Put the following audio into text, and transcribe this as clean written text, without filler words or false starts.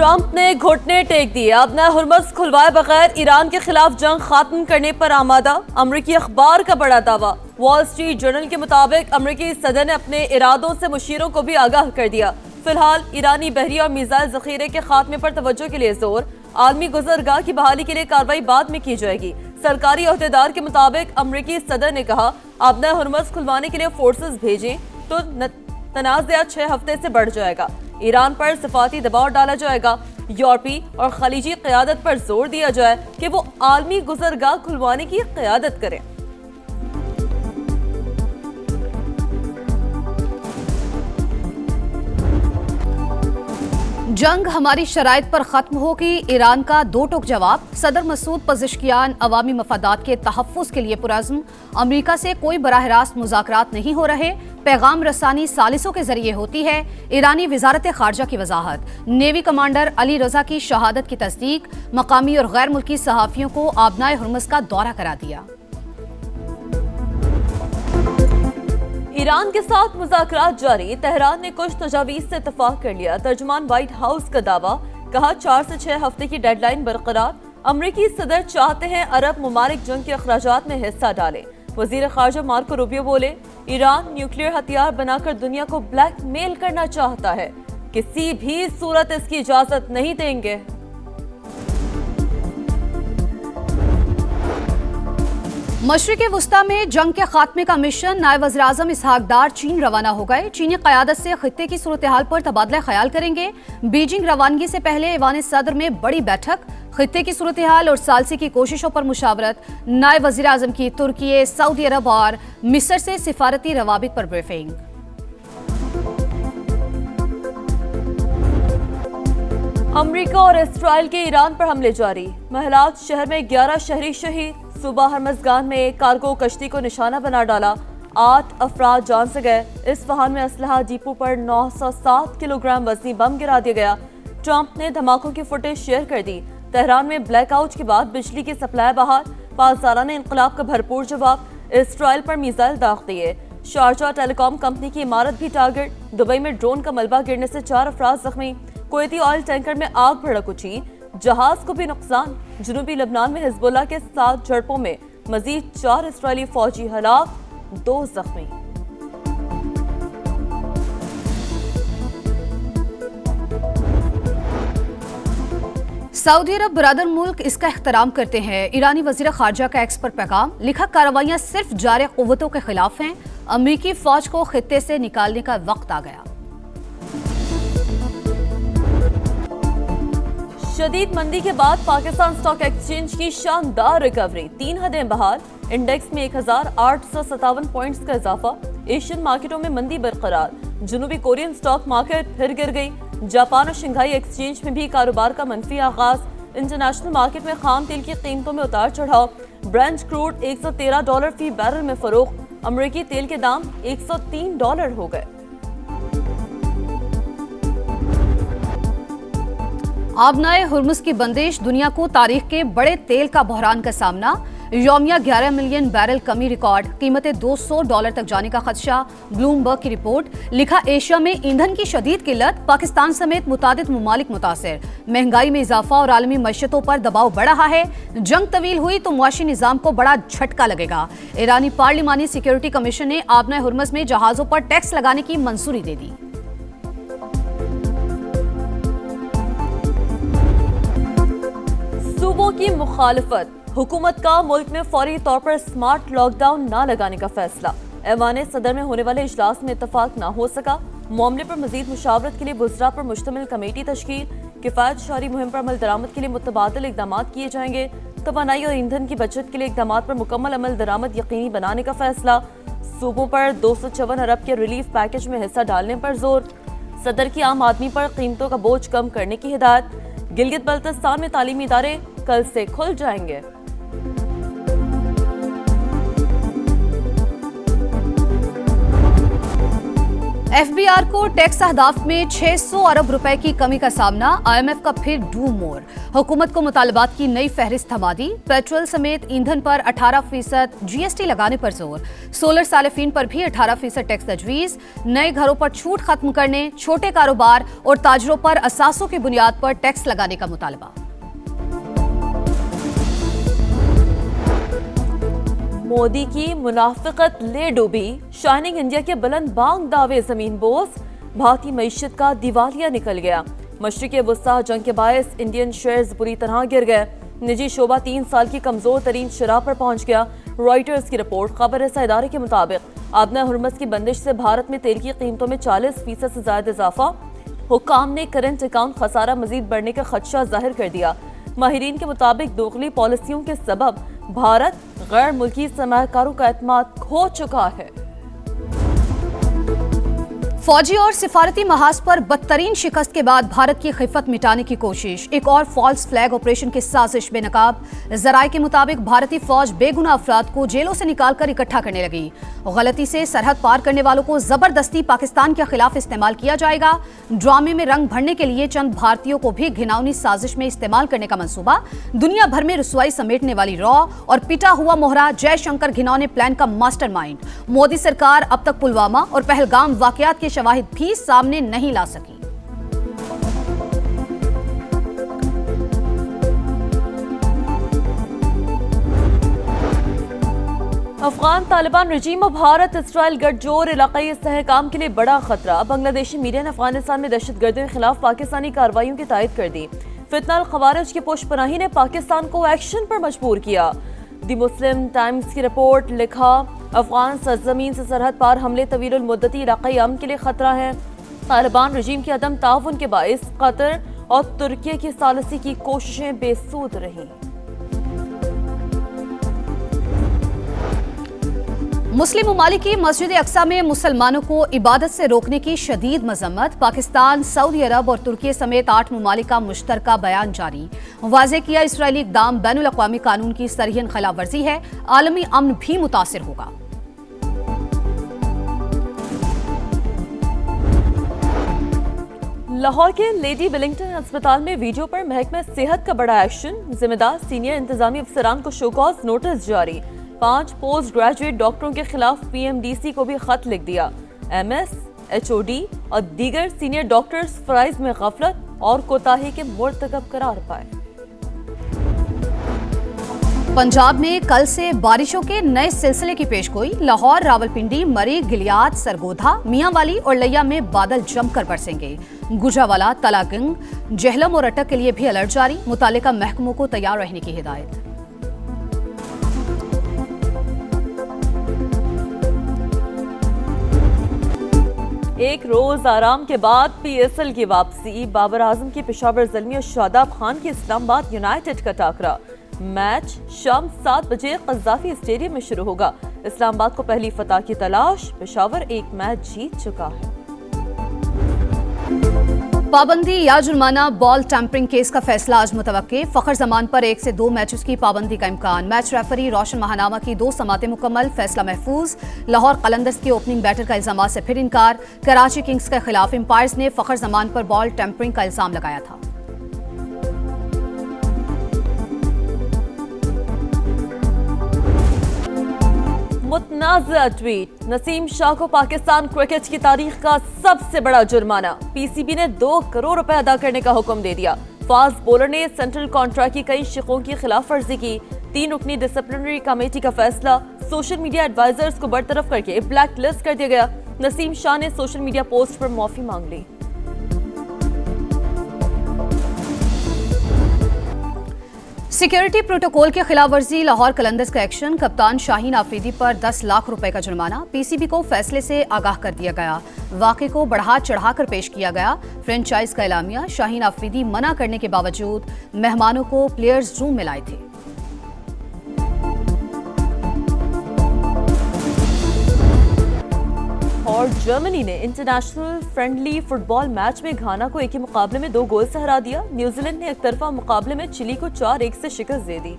Trump ने घुटने take दिए। अब न हुर्मुज़ खुलवाए बगैर ईरान के खिलाफ जंग खत्म करने पर आमादा। अमरीकी अखबार का बड़ा दावा। वॉल स्ट्रीट जर्नल के मुताबिक अमरीकी सदर ने अपने इरादों से मुशीरों को भी आगाह कर दिया। फिलहाल ईरानी बहरी और मिसाइल जखीरे के खात्मे पर तवज्जो के लिए जोर। आलमी गुजरगाह की बहाली के लिए कार्रवाई बाद में की जाएगी। सरकारी अहदेदार के मुताबिक अमरीकी सदर ने कहा, अब न हुर्मुज़ खुलवाने के लिए फोर्सेस भेजें तो तनाज़ा 6 हफ्ते से बढ़ जाएगा। ईरान पर सिफाती दबाव डाला जाएगा। यूरोपी और खलीजी क़यादत पर जोर दिया जाए कि वो आलमी गुजरगाह खुलवाने की क़यादत करें। जंग हमारी शराइत पर खत्म होगी, ईरान का दो टोक जवाब। सदर मसूद पज़िश्कियान अवामी मफादात के तहफ़्फ़ुज़ के लिए पुरज़्म। अमरीका से कोई बराह रास्त मुज़ाकरात नहीं हो रहे, पैगाम रसानी सालिसों के जरिए होती है। ईरानी वज़ारत ख़ारजा की वजाहत। नेवी कमांडर अली रज़ा की शहादत की तस्दीक। मकामी और गैर मुल्की सहाफ़ियों को आबनाए हुर्मुज़ का दौरा करा दिया। ईरान के साथ मुज़ाकरात जारी। तेहरान ने कुछ तजावीज़ से इत्तफाक कर लिया। तर्जुमान व्हाइट हाउस का दावा। कहा, 4 से 6 हफ्ते की डेडलाइन बरकरार। अमरीकी सदर चाहते हैं अरब मुमालिक जंग के अखराजात में हिस्सा डालें। वज़ीर ख़ारजा मार्को रूबियो बोले, ईरान न्यूक्लियर हथियार बनाकर दुनिया को ब्लैकमेल करना चाहता है, किसी भी सूरत इसकी इजाजत नहीं देंगे। मशरिक़ वुस्ता में जंग के खात्मे का मिशन। नायब वज़ीर-ए-आज़म इसहाक डार चीन रवाना हो गए। चीनी क़यादत से खित्ते की सूरत हाल पर तबादला ख्याल करेंगे। बीजिंग रवानगी से पहले ईवान सदर में बड़ी बैठक। खित्ते की सूरत हाल और सालसी की कोशिशों पर मुशावरत। नायब वज़ीर-ए-आज़म की तुर्की, सऊदी अरब और मिस्र से सिफारती रवाबित पर ब्रीफिंग। अमरीका और इसराइल के ईरान पर हमले जारी। महलात शहर में 11 शहरी शहीद। सुबह हरमज़गान में एक कार्गो कश्ती को निशाना बना डाला। 8 अफराद जान से गए। इस्फहान में असलहा डिपो पर 907 किलोग्राम वजनी बम गिरा दिया गया। ट्रंप ने धमाकों की फुटेज शेयर कर दी। तेहरान में ब्लैकआउट के बाद बिजली की सप्लाई बहाल। पालसाराना इंकलाब का भरपूर जवाब। इसराइल पर मिसाइल दाग दिए। शारजा टेलीकॉम कंपनी की इमारत भी टारगेट। दुबई में ड्रोन का मलबा गिरने से 4 अफराद जख्मी। कुवैती ऑयल टैंकर में आग भड़क उठी, जहाज को भी नुकसान। जनूबी लबनान में हिजबुल्लाह के साथ झड़पों में मजीद 4 इसराइली फौजी हलाक, 2 जख्मी। सऊदी अरब बरादर मुल्क इसका एहतराम करते हैं। ईरानी वज़ीर ख़ारजा का एक्स पर पैगाम। लिखा, कार्रवाइयां सिर्फ जारे क़ुव्वतों के खिलाफ हैं। अमरीकी फौज को खित्ते से निकालने का वक्त आ गया। शदीद मंदी के बाद पाकिस्तान स्टॉक एक्सचेंज की शानदार रिकवरी। 3 हदें बहाल। इंडेक्स में 1857 पॉइंट्स का इजाफा। एशियन मार्केटों में मंदी बरकरार। जनूबी कोरियन स्टॉक मार्केट फिर गिर गई। जापान और शंघाई एक्सचेंज में भी कारोबार का मंफी आगाज। इंटरनेशनल मार्केट में खाम तेल की कीमतों में उतार चढ़ाव। ब्रेंट क्रूड $113 फी बैरल में फरोख्त। अमरीकी तेल के दाम $103 हो गए। आबनाए हुर्मुज़ की बंदिश। दुनिया को तारीख के बड़े तेल का बहरान का सामना। यौमिया 11 मिलियन बैरल कमी रिकॉर्ड। कीमतें $200 तक जाने का खदशा। ब्लूमबर्ग की रिपोर्ट। लिखा, एशिया में ईंधन की शदीद किल्लत। पाकिस्तान समेत मुतादिद मुमालिक मुतासिर। महंगाई में इजाफा और आलमी मईशतों पर दबाव बढ़ रहा है। जंग तवील हुई तो मुआशी निज़ाम को बड़ा झटका लगेगा। ईरानी पार्लिमानी सिक्योरिटी कमीशन ने आबनाए हुर्मुज़ में जहाज़ों पर टैक्स लगाने की मंजूरी दे दी। सूबों की मुखालफत। हुकूमत का मुल्क में फौरी तौर पर स्मार्ट लॉकडाउन न लगाने का फैसला। ऐवान सदर में होने वाले इजलास में इत्तफाक न हो सका। मामले पर मजीद मुशावरत के लिए वुज़रा पर मुश्तमिल कमेटी तश्कील। किफ़ायत शहरी मुहिम पर अमल दरामद के लिए मुतबादिल इक़दाम किए जाएंगे। तवानाई और ईंधन की बचत के लिए इक़दाम पर मुकम्मल अमल दरामद यकीनी बनाने का फैसला। सूबों पर 254 अरब के रिलीफ पैकेज में हिस्सा डालने पर जोर। सदर की आम आदमी पर कीमतों का बोझ कम करने की हिदायत। गिलगित बल्तिस्तान में तालीमी इदारे कल से खुल जाएंगे। एफबीआर को टैक्स अहदाफ में 600 अरब रुपए की कमी का सामना, आईएमएफ का फिर डू मोर। हुकूमत को मुतालबात की नई फहरिस्त थमा दी। पेट्रोल समेत ईंधन पर 18% जीएसटी लगाने पर जोर। सोलर सालिफीन पर भी 18% टैक्स तजवीज। नए घरों पर छूट खत्म करने, छोटे कारोबार और ताजरों पर असासों की बुनियाद पर टैक्स लगाने का मुतालबा। मोदी की मुनाफिकत ले डूबी, शाइनिंग इंडिया के बुलंद बांग दावे जमीन बोस। भारतीय मईशत का दिवालिया निकल गया। मशरिक़ वस्ता जंग के बायस इंडियन शेयर्स बुरी तरह गिर गए। निजी शोबा 3 साल की कमजोर तरीन शरह पर पहुंच गया। रॉयटर्स की रिपोर्ट। खबर रसा इदारे के मुताबिक आबना हुर्मुज़ की बंदिश से भारत में तेल की कीमतों में 40% से ज्यादा इजाफा। हुक्काम ने करंट अकाउंट खसारा मजीद बढ़ने का खदशा जाहिर कर दिया। माहिरीन के मुताबिक दोगली पॉलिसियों के सबब भारत गैर मुल्की सरमायाकारों का एतमाद खो चुका है। फौजी और सिफारती महाज पर बदतरीन शिकस्त के बाद भारत की खिफत मिटाने की कोशिश। एक और फॉल्स फ्लैग ऑपरेशन की साजिश बेनकाब। जराये के मुताबिक भारतीय फौज बेगुनाह अफराद को जेलों से निकालकर इकट्ठा करने लगी। गलती से सरहद पार करने वालों को जबरदस्ती पाकिस्तान के खिलाफ इस्तेमाल किया जाएगा। ड्रामे में रंग भरने के लिए चंद भारतीयों को भी घिनौनी साजिश में इस्तेमाल करने का मंसूबा। दुनिया भर में रुसवाई समेटने वाली रॉ और पिटा हुआ मोहरा जयशंकर घिनौने प्लान का मास्टरमाइंड। मोदी सरकार अब तक पुलवामा और पहलगाम वाकयात के शवाहिद भी सामने नहीं ला सकी। अफगान तालिबान रजीम और भारत इसराइल गठजोड़ इलाकाई इस्तेहकाम के लिए बड़ा खतरा। बांग्लादेशी मीडिया ने अफगानिस्तान में दहशतगर्दियों के खिलाफ पाकिस्तानी कार्रवाइयों की तायद कर दी। फितना अल खवारिज की पुष्पनाही ने पाकिस्तान को एक्शन पर मजबूर किया। दी मुस्लिम टाइम्स की रिपोर्ट। लिखा, अफगान सरजमीन से सरहद पार हमले तवील मुद्दती इलाकाई अमन के लिए खतरा है। तालिबान रजीम की अदम ताउन के बायस कतर और तुर्की की सालिसी की कोशिशें बेसूद रहीं। मुस्लिम ममालिक की मस्जिद अक्सा में मुसलमानों को इबादत से रोकने की शदीद मजम्मत। पाकिस्तान, सऊदी अरब और तुर्की समेत 8 ममालिक का मुश्तरका बयान जारी। वाज़ेह किया, इसराइली इक़दाम बैनुल अक़वामी कानून की सरहियन खिलाफ वर्जी है। आलमी अमन भी मुतासिर होगा। लाहौर के लेडी विलिंगटन अस्पताल में वीडियो पर महकमा सेहत का बड़ा एक्शन। जिम्मेदार सीनियर इंतजामी अफसरान को शोकॉज नोटिस जारी। 5 पोस्ट ग्रेजुएट डॉक्टरों के खिलाफ पीएमडीसी को भी खत लिख दिया। एमएस, एचओडी और दीगर सीनियर डॉक्टर्स फराइज में गफलत और कोताही के मुर्तकब करार पाए। पंजाब में कल से बारिशों के नए सिलसिले की पेशगोई। लाहौर, रावलपिंडी, मरी, गिलियात, सरगोधा, मियांवाली और लिया में बादल जमकर बरसेंगे। गुजरावाला, तलागंग, जहलम और अटक के लिए भी अलर्ट जारी। मुतालिका महकमों को तैयार रहने की हिदायत। एक रोज आराम के बाद पीएसएल की वापसी। बाबर आजम की पेशावर ज़ल्मी और शादाब खान की इस्लामाबाद यूनाइटेड का टाकरा। मैच शाम 7 बजे कज़ाफी स्टेडियम में शुरू होगा। इस्लामाबाद को पहली फतह की तलाश। पेशावर एक मैच जीत चुका है। पाबंदी या जुर्माना बॉल टैंपरिंग केस का फैसला आज मुतवक्के। फखर जमान पर 1 से 2 मैचेस की पाबंदी का इम्कान। मैच रेफरी रोशन महानामा की 2 समातें मुकम्मल। फैसला महफूज। लाहौर कलंदर्स के ओपनिंग बैटर का इल्जाम से फिर इनकार। कराची किंग्स के खिलाफ एम्पायर्स ने फखर जमान पर बॉल टैंपरिंग का इल्जाम लगाया था। मुतनाज़ा ट्वीट। नसीम शाह को पाकिस्तान क्रिकेट की तारीख का सबसे बड़ा जुर्माना। पीसीबी ने 2 करोड़ रुपए अदा करने का हुक्म दे दिया। फास्ट बॉलर ने सेंट्रल कॉन्ट्रैक्ट की कई शिकों की खिलाफ वर्जी की। 3 रुकनी डिसिप्लिनरी कमेटी का फैसला। सोशल मीडिया एडवाइजर्स को बरतरफ करके ब्लैक लिस्ट कर दिया गया। नसीम शाह ने सोशल मीडिया पोस्ट पर माफी मांग ली। सिक्योरिटी प्रोटोकॉल की खिलाफ वर्जी। लाहौर कलंदर्स का एक्शन। कप्तान शाहीन आफरीदी पर 10 लाख रुपए का जुर्माना। पीसीबी को फैसले से आगाह कर दिया गया। वाक़े को बढ़ा चढ़ाकर पेश किया गया। फ्रेंचाइज का एलामिया। शाहीन आफरीदी मना करने के बावजूद मेहमानों को प्लेयर्स रूम में लाए थे। और जर्मनी ने इंटरनेशनल फ्रेंडली फुटबॉल मैच में घाना को एक ही मुकाबले में 2 गोल से हरा दिया। न्यूजीलैंड ने एक तरफा मुकाबले में चिली को 4-1 से शिकस्त दे दी।